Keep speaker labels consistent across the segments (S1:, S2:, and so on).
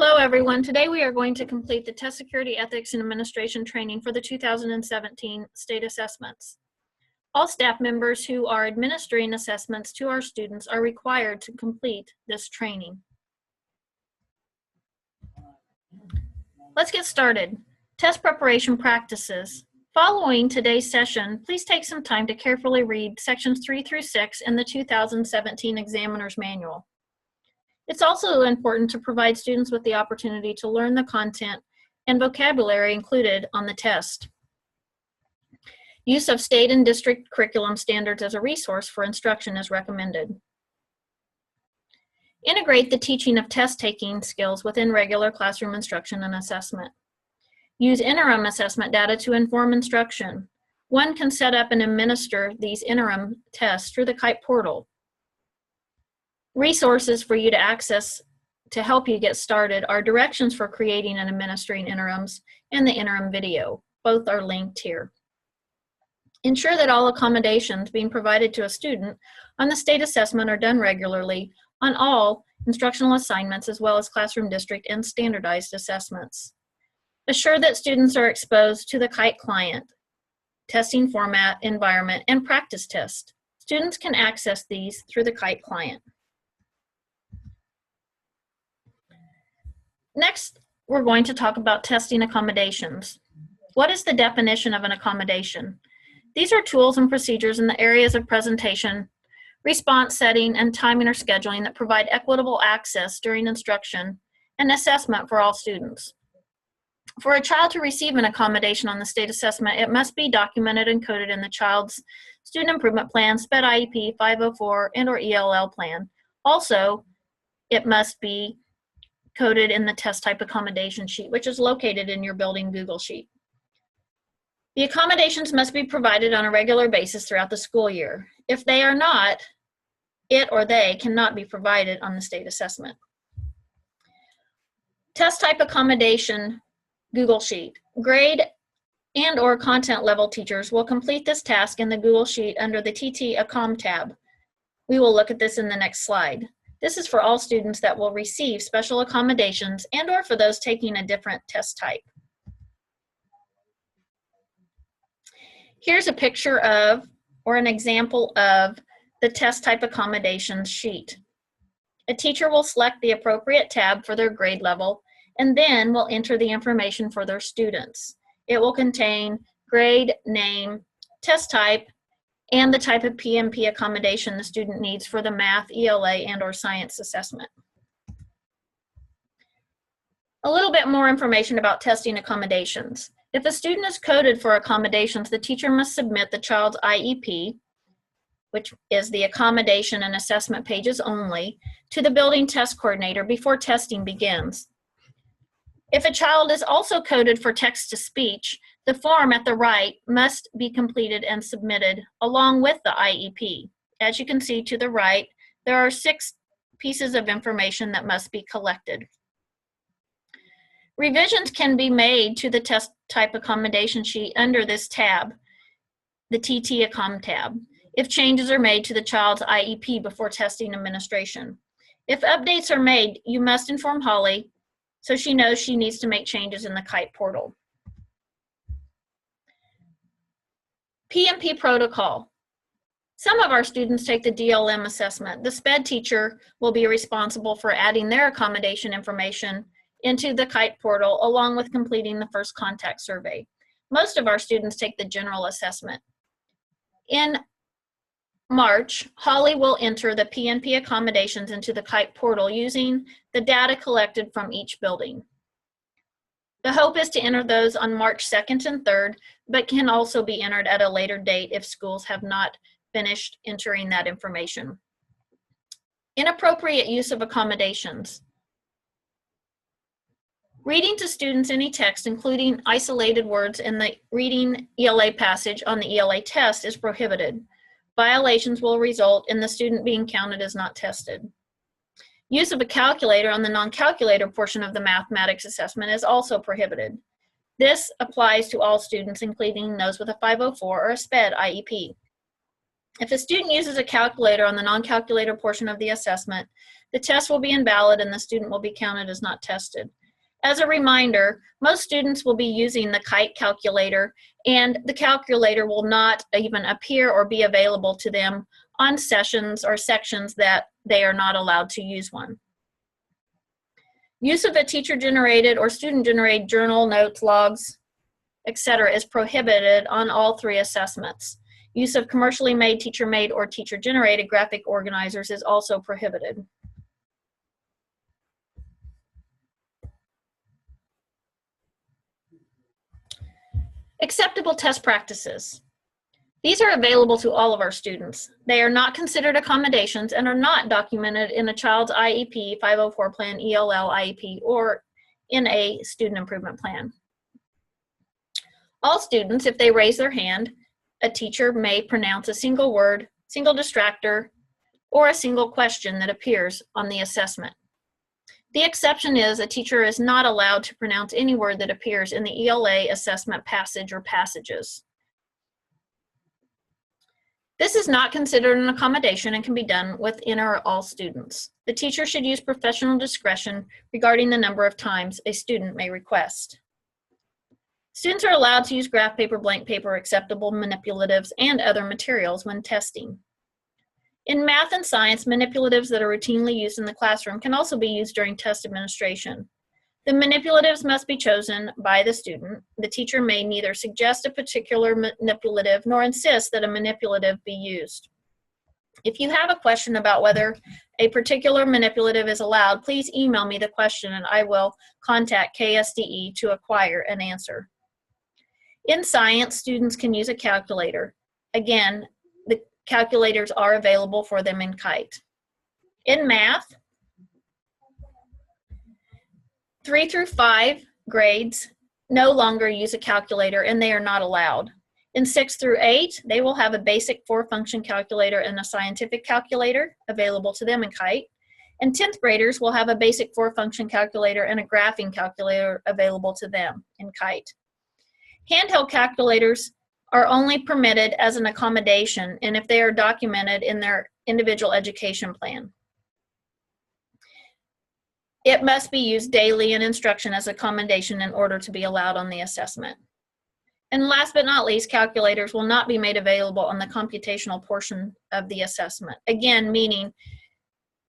S1: Hello everyone. Today we are going to complete the Test Security Ethics and Administration training for the 2017 state assessments. All staff members who are administering assessments to our students are required to complete this training. Let's get started. Test preparation practices. Following today's session, please take some time to carefully read sections 3 through 6 in the 2017 Examiner's Manual. It's also important to provide students with the opportunity to learn the content and vocabulary included on the test. Use of state and district curriculum standards as a resource for instruction is recommended. Integrate the teaching of test-taking skills within regular classroom instruction and assessment. Use interim assessment data to inform instruction. One can set up and administer these interim tests through the KITE portal. Resources for you to access to help you get started are directions for creating and administering interims and the interim video. Both are linked here. Ensure that all accommodations being provided to a student on the state assessment are done regularly on all instructional assignments as well as classroom district and standardized assessments. Assure that students are exposed to the KITE client, testing format, environment, and practice test. Students can access these through the KITE client. Next, we're going to talk about testing accommodations. What is the definition of an accommodation? These are tools and procedures in the areas of presentation, response setting, and timing or scheduling that provide equitable access during instruction and assessment for all students. For a child to receive an accommodation on the state assessment, it must be documented and coded in the child's Student Improvement Plan, SPED IEP, 504, and/or ELL plan. Also, it must be coded in the test type accommodation sheet, which is located in your building Google Sheet. The accommodations must be provided on a regular basis throughout the school year. If they are not, it or they cannot be provided on the state assessment. Test type accommodation Google Sheet. Grade and/or content level teachers will complete this task in the Google Sheet under the TT Accom tab. We will look at this in the next slide. This is for all students that will receive special accommodations and/or for those taking a different test type. Here's a picture of, or an example of, the test type accommodations sheet. A teacher will select the appropriate tab for their grade level and then will enter the information for their students. It will contain grade, name, test type, and the type of PMP accommodation the student needs for the math, ELA, and/or science assessment. A little bit more information about testing accommodations. If a student is coded for accommodations, the teacher must submit the child's IEP, which is the accommodation and assessment pages only, to the building test coordinator before testing begins. If a child is also coded for text-to-speech, the form at the right must be completed and submitted along with the IEP. As you can see to the right, there are 6 pieces of information that must be collected. Revisions can be made to the test type accommodation sheet under this tab, the TT Accom tab, if changes are made to the child's IEP before testing administration. If updates are made, you must inform Holly so she knows she needs to make changes in the KITE portal. PMP protocol. Some of our students take the DLM assessment. The SPED teacher will be responsible for adding their accommodation information into the KITE portal along with completing the first contact survey. Most of our students take the general assessment. In March, Holly will enter the PNP accommodations into the KITE portal using the data collected from each building. The hope is to enter those on March 2nd and 3rd, but can also be entered at a later date if schools have not finished entering that information. Inappropriate use of accommodations. Reading to students any text, including isolated words in the reading ELA passage on the ELA test, is prohibited. Violations will result in the student being counted as not tested. Use of a calculator on the non-calculator portion of the mathematics assessment is also prohibited. This applies to all students, including those with a 504 or a SPED IEP. If a student uses a calculator on the non-calculator portion of the assessment, the test will be invalid and the student will be counted as not tested. As a reminder, most students will be using the KITE calculator, and the calculator will not even appear or be available to them on sessions or sections that they are not allowed to use one. Use of a teacher-generated or student-generated journal, notes, logs, etc. is prohibited on all 3 assessments. Use of commercially made, teacher-made, or teacher-generated graphic organizers is also prohibited. Acceptable test practices. These are available to all of our students. They are not considered accommodations and are not documented in a child's IEP, 504 plan, ELL, IEP, or in a student improvement plan. All students, if they raise their hand, a teacher may pronounce a single word, single distractor, or a single question that appears on the assessment. The exception is a teacher is not allowed to pronounce any word that appears in the ELA assessment passage or passages. This is not considered an accommodation and can be done with any or all students. The teacher should use professional discretion regarding the number of times a student may request. Students are allowed to use graph paper, blank paper, acceptable manipulatives, and other materials when testing. In math and science, manipulatives that are routinely used in the classroom can also be used during test administration. The manipulatives must be chosen by the student. The teacher may neither suggest a particular manipulative nor insist that a manipulative be used. If you have a question about whether a particular manipulative is allowed, please email me the question and I will contact KSDE to acquire an answer. In science, students can use a calculator. Again, the calculators are available for them in KITE. In math, 3 through 5 grades no longer use a calculator and they are not allowed. In 6 through 8, they will have a basic 4-function calculator and a scientific calculator available to them in KITE. And 10th graders will have a basic 4-function calculator and a graphing calculator available to them in KITE. Handheld calculators are only permitted as an accommodation and if they are documented in their individual education plan. It must be used daily in instruction as accommodation in order to be allowed on the assessment. And last but not least, calculators will not be made available on the computational portion of the assessment. Again, meaning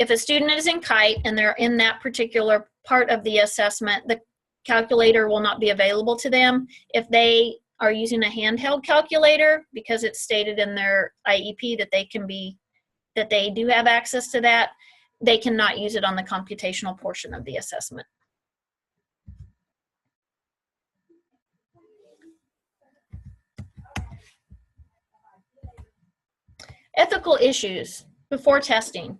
S1: if a student is in KITE and they're in that particular part of the assessment, the calculator will not be available to them. If they are using a handheld calculator, because it's stated in their IEP that they do have access to that, they cannot use it on the computational portion of the assessment. Ethical issues before testing.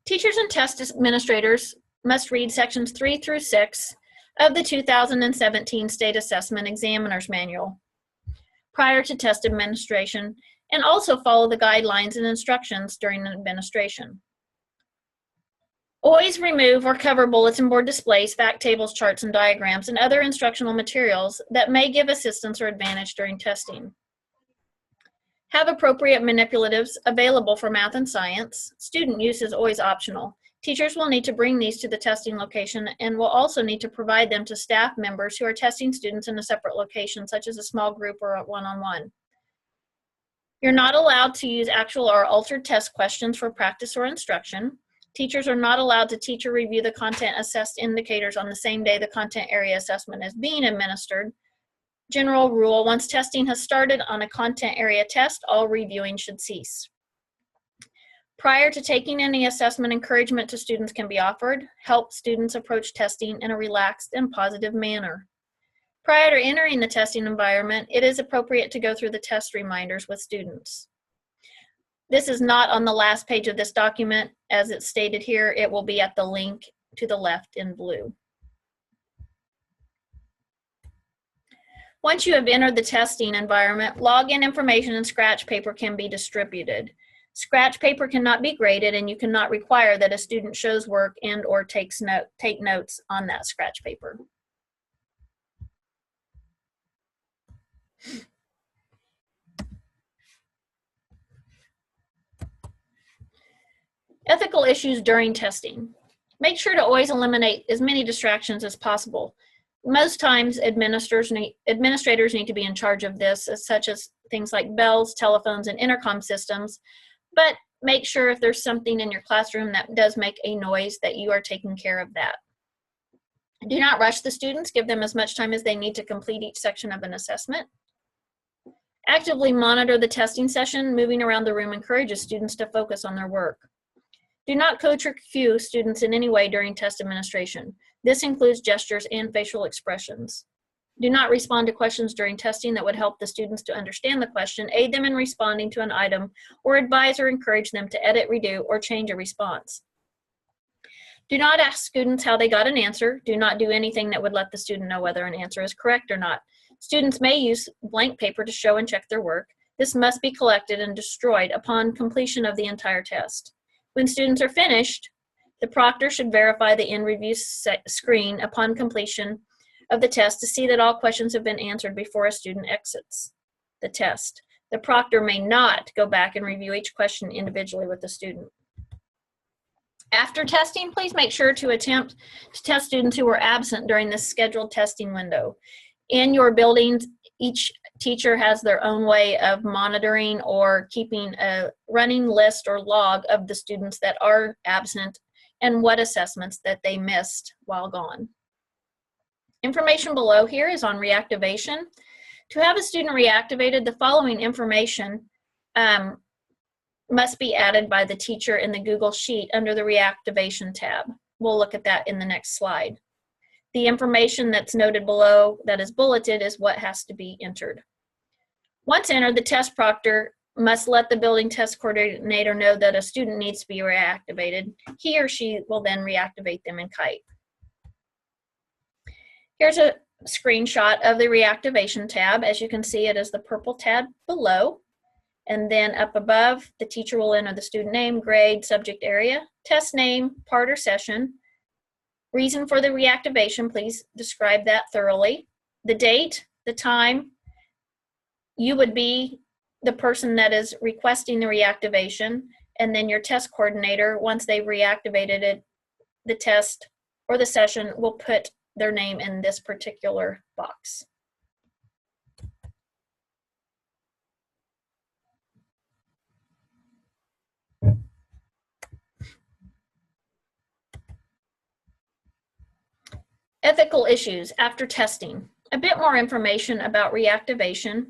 S1: Teachers and test administrators must read sections 3 through 6 of the 2017 State Assessment Examiner's Manual prior to test administration and also follow the guidelines and instructions during the administration. Always remove or cover bulletin board displays, fact tables, charts, and diagrams, and other instructional materials that may give assistance or advantage during testing. Have appropriate manipulatives available for math and science. Student use is always optional. Teachers will need to bring these to the testing location and will also need to provide them to staff members who are testing students in a separate location, such as a small group or a one-on-one. You're not allowed to use actual or altered test questions for practice or instruction. Teachers are not allowed to teach or review the content assessed indicators on the same day the content area assessment is being administered. General rule, once testing has started on a content area test, all reviewing should cease. Prior to taking any assessment, encouragement to students can be offered. Help students approach testing in a relaxed and positive manner. Prior to entering the testing environment, it is appropriate to go through the test reminders with students. This is not on the last page of this document. As it's stated here, it will be at the link to the left in blue. Once you have entered the testing environment, login information and scratch paper can be distributed. Scratch paper cannot be graded and you cannot require that a student shows work and or take notes on that scratch paper. Ethical issues during testing. Make sure to always eliminate as many distractions as possible. Most times, administrators need to be in charge of this, such as things like bells, telephones, and intercom systems, but make sure if there's something in your classroom that does make a noise that you are taking care of that. Do not rush the students. Give them as much time as they need to complete each section of an assessment. Actively monitor the testing session. Moving around the room encourages students to focus on their work. Do not coach or cue students in any way during test administration. This includes gestures and facial expressions. Do not respond to questions during testing that would help the students to understand the question, aid them in responding to an item, or advise or encourage them to edit, redo, or change a response. Do not ask students how they got an answer. Do not do anything that would let the student know whether an answer is correct or not. Students may use blank paper to show and check their work. This must be collected and destroyed upon completion of the entire test. When students are finished, the proctor should verify the in-review screen upon completion of the test to see that all questions have been answered before a student exits the test. The proctor may not go back and review each question individually with the student. After testing, please make sure to attempt to test students who were absent during the scheduled testing window. In your buildings, each teacher has their own way of monitoring or keeping a running list or log of the students that are absent and what assessments that they missed while gone. Information below here is on reactivation. To have a student reactivated, the following information must be added by the teacher in the Google Sheet under the reactivation tab. We'll look at that in the next slide. The information that's noted below that is bulleted is what has to be entered. Once entered, the test proctor must let the building test coordinator know that a student needs to be reactivated. He or she will then reactivate them in Kite. Here's a screenshot of the reactivation tab. As you can see, it is the purple tab below. And then up above, the teacher will enter the student name, grade, subject area, test name, part or session. Reason for the reactivation, please describe that thoroughly. The date, the time. You would be the person that is requesting the reactivation, and then your test coordinator, once they've reactivated it, the test or the session will put their name in this particular box. Ethical issues after testing. A bit more information about reactivation.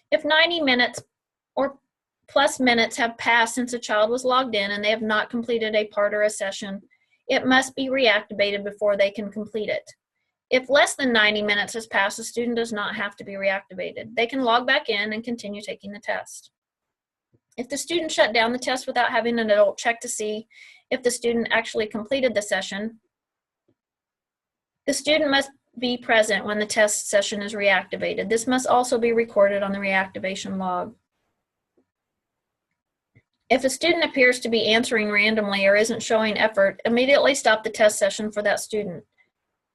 S1: If 90 minutes or plus minutes have passed since a child was logged in and they have not completed a part or a session, it must be reactivated before they can complete it. If less than 90 minutes has passed, the student does not have to be reactivated. They can log back in and continue taking the test. If the student shut down the test without having an adult check to see if the student actually completed the session, the student must be present when the test session is reactivated. This must also be recorded on the reactivation log. If a student appears to be answering randomly or isn't showing effort, immediately stop the test session for that student.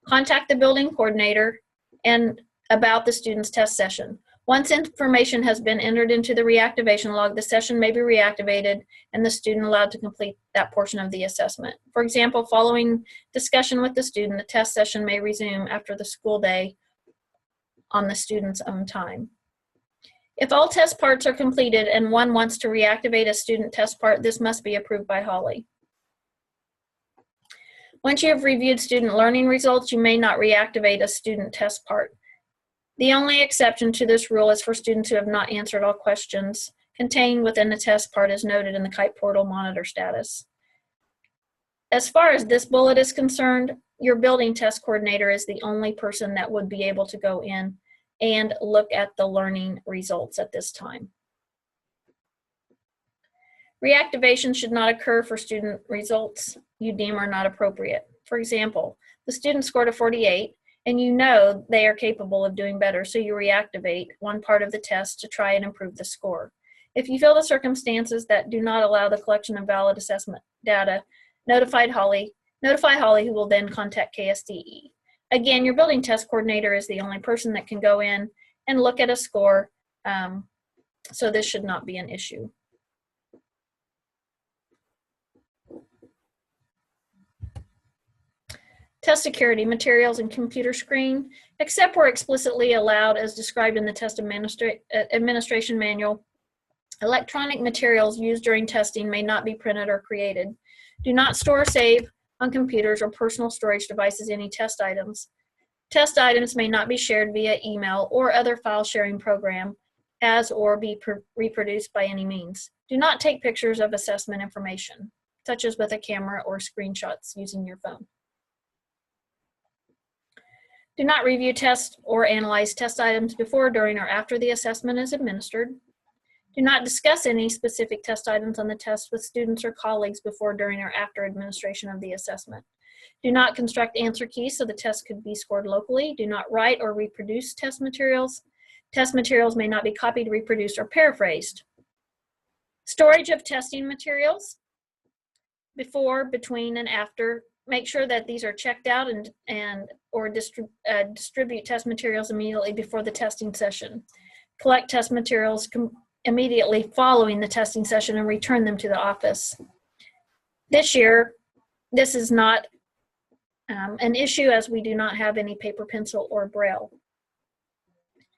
S1: Contact the building coordinator and about the student's test session. Once information has been entered into the reactivation log, the session may be reactivated and the student allowed to complete that portion of the assessment. For example, following discussion with the student, the test session may resume after the school day on the student's own time. If all test parts are completed and one wants to reactivate a student test part, this must be approved by Holly. Once you have reviewed student learning results, you may not reactivate a student test part. The only exception to this rule is for students who have not answered all questions contained within the test part as noted in the Kite portal monitor status. As far as this bullet is concerned, your building test coordinator is the only person that would be able to go in and look at the learning results at this time. Reactivation should not occur for student results you deem are not appropriate. For example, the student scored a 48 and you know they are capable of doing better, so you reactivate one part of the test to try and improve the score. If you feel the circumstances that do not allow the collection of valid assessment data, notify Holly, who will then contact KSDE. Again, your building test coordinator is the only person that can go in and look at a score, so this should not be an issue. Test security, materials, and computer screen, except where explicitly allowed as described in the test administration manual. Electronic materials used during testing may not be printed or created. Do not store or save on computers or personal storage devices any test items. Test items may not be shared via email or other file sharing program as or be reproduced by any means. Do not take pictures of assessment information, such as with a camera or screenshots using your phone. Do not review test or analyze test items before, during, or after the assessment is administered. Do not discuss any specific test items on the test with students or colleagues before, during, or after administration of the assessment. Do not construct answer keys so the test could be scored locally. Do not write or reproduce test materials. Test materials may not be copied, reproduced, or paraphrased. Storage of testing materials before, between, and after. Make sure that these are checked out or distribute test materials immediately before the testing session. Collect test materials immediately following the testing session and return them to the office. This year, this is not an issue as we do not have any paper, pencil, or braille.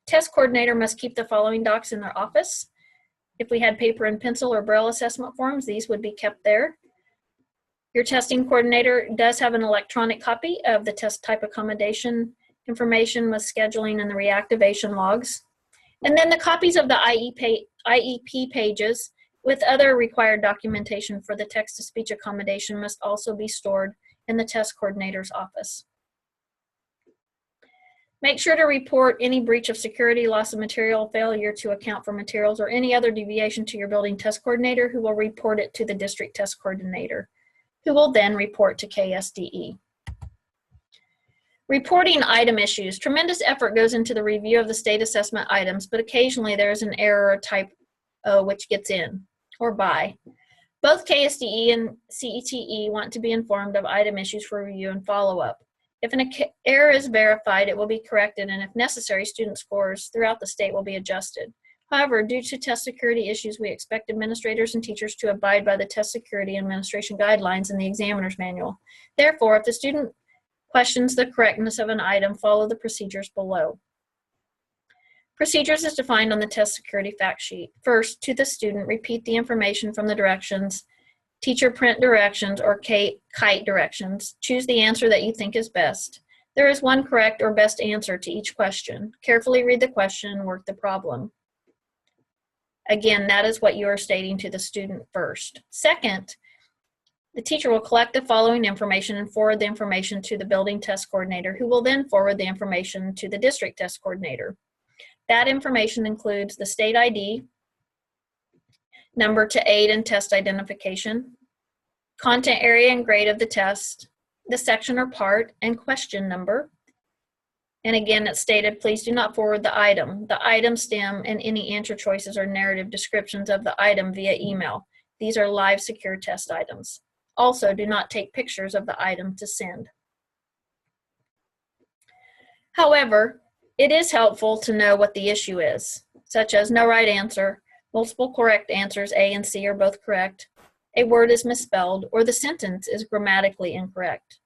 S1: Test coordinator must keep the following docs in their office. If we had paper and pencil or braille assessment forms, these would be kept there. Your testing coordinator does have an electronic copy of the test type accommodation information with scheduling and the reactivation logs. And then the copies of the IEP pages with other required documentation for the text-to-speech accommodation must also be stored in the test coordinator's office. Make sure to report any breach of security, loss of material, failure to account for materials, or any other deviation to your building test coordinator, who will report it to the district test coordinator, who will then report to KSDE. Reporting item issues. Tremendous effort goes into the review of the state assessment items, but occasionally there is an error or typo which gets in or by. Both KSDE and CETE want to be informed of item issues for review and follow-up. If an error is verified, it will be corrected, and if necessary, student scores throughout the state will be adjusted. However, due to test security issues, we expect administrators and teachers to abide by the test security administration guidelines in the examiner's manual. Therefore, if the student questions the correctness of an item, follow the procedures below. Procedures is defined on the test security fact sheet. First, to the student, repeat the information from the directions, teacher print directions, or kite directions. Choose the answer that you think is best. There is one correct or best answer to each question. Carefully read the question and work the problem. Again, that is what you are stating to the student first. Second, the teacher will collect the following information and forward the information to the building test coordinator, who will then forward the information to the district test coordinator. That information includes the state ID, number to aid in test identification, content area and grade of the test, the section or part, and question number. And again, it's stated, please do not forward the item stem, and any answer choices or narrative descriptions of the item via email. These are live secure test items. Also, do not take pictures of the item to send. However, it is helpful to know what the issue is, such as no right answer, multiple correct answers, A and C are both correct, a word is misspelled, or the sentence is grammatically incorrect.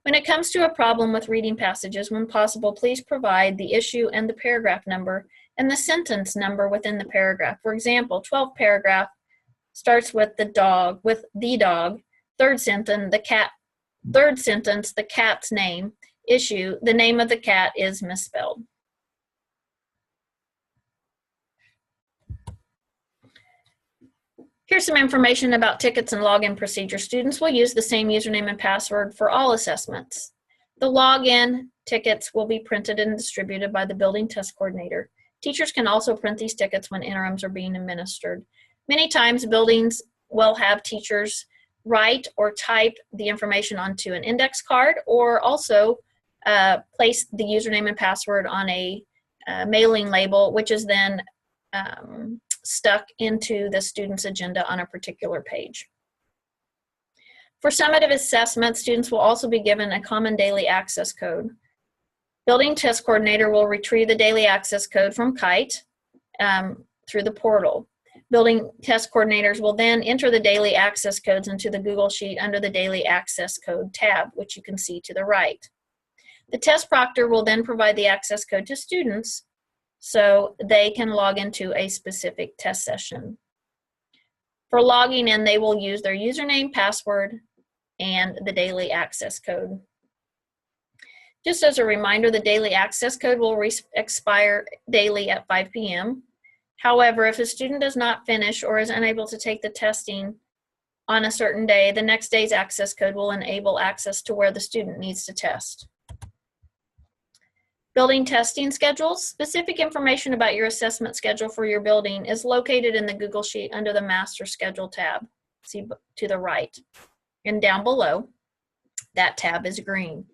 S1: When it comes to a problem with reading passages, when possible, please provide the issue and the paragraph number and the sentence number within the paragraph. For example, 12th paragraph starts with the dog, third sentence, the cat's name, issue, the name of the cat is misspelled. Here's some information about tickets and login procedure. Students will use the same username and password for all assessments. The login tickets will be printed and distributed by the building test coordinator. Teachers can also print these tickets when interims are being administered. Many times buildings will have teachers write or type the information onto an index card, or also place the username and password on a mailing label, which is then stuck into the student's agenda on a particular page. For summative assessment, students will also be given a common daily access code. Building test coordinator will retrieve the daily access code from KITE through the portal. Building test coordinators will then enter the daily access codes into the Google Sheet under the Daily Access Code tab, which you can see to the right. The test proctor will then provide the access code to students so they can log into a specific test session. For logging in, they will use their username, password, and the daily access code. Just as a reminder, the daily access code will expire daily at 5 p.m. However, if a student does not finish or is unable to take the testing on a certain day, the next day's access code will enable access to where the student needs to test. Building testing schedules. Specific information about your assessment schedule for your building is located in the Google Sheet under the Master Schedule tab. See to the right. And down below, that tab is green.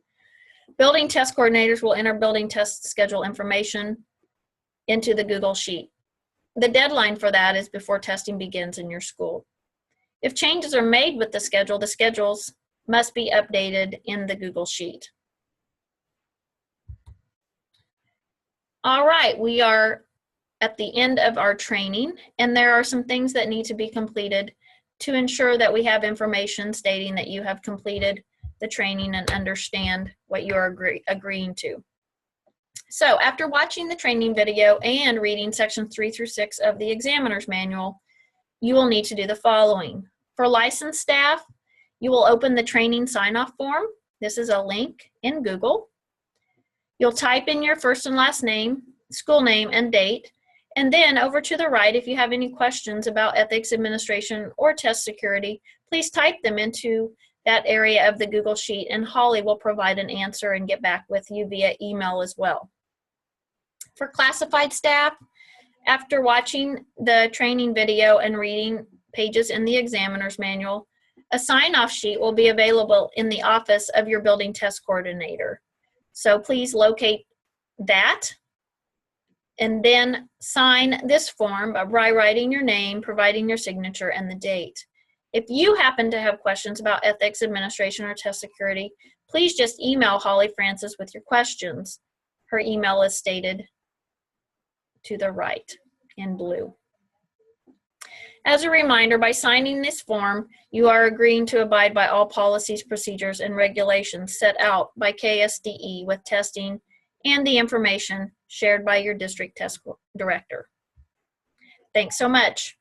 S1: Building test coordinators will enter building test schedule information into the Google Sheet. The deadline for that is before testing begins in your school. If changes are made with the schedules must be updated in the Google Sheet. All right, we are at the end of our training, and there are some things that need to be completed to ensure that we have information stating that you have completed the training and understand what you are agreeing to. So after watching the training video and reading sections 3 through 6 of the examiner's manual, you will need to do the following. For licensed staff, you will open the training sign-off form. This is a link in Google. You'll type in your first and last name, school name, and date, and then over to the right, if you have any questions about ethics administration or test security, please type them into that area of the Google Sheet, and Holly will provide an answer and get back with you via email as well. For classified staff, after watching the training video and reading pages in the examiner's manual, a sign-off sheet will be available in the office of your building test coordinator. So please locate that and then sign this form by writing your name, providing your signature, and the date. If you happen to have questions about ethics administration or test security, please just email Holly Francis with your questions. Her email is stated to the right in blue. As a reminder, by signing this form, you are agreeing to abide by all policies, procedures, and regulations set out by KSDE with testing and the information shared by your district test director. Thanks so much.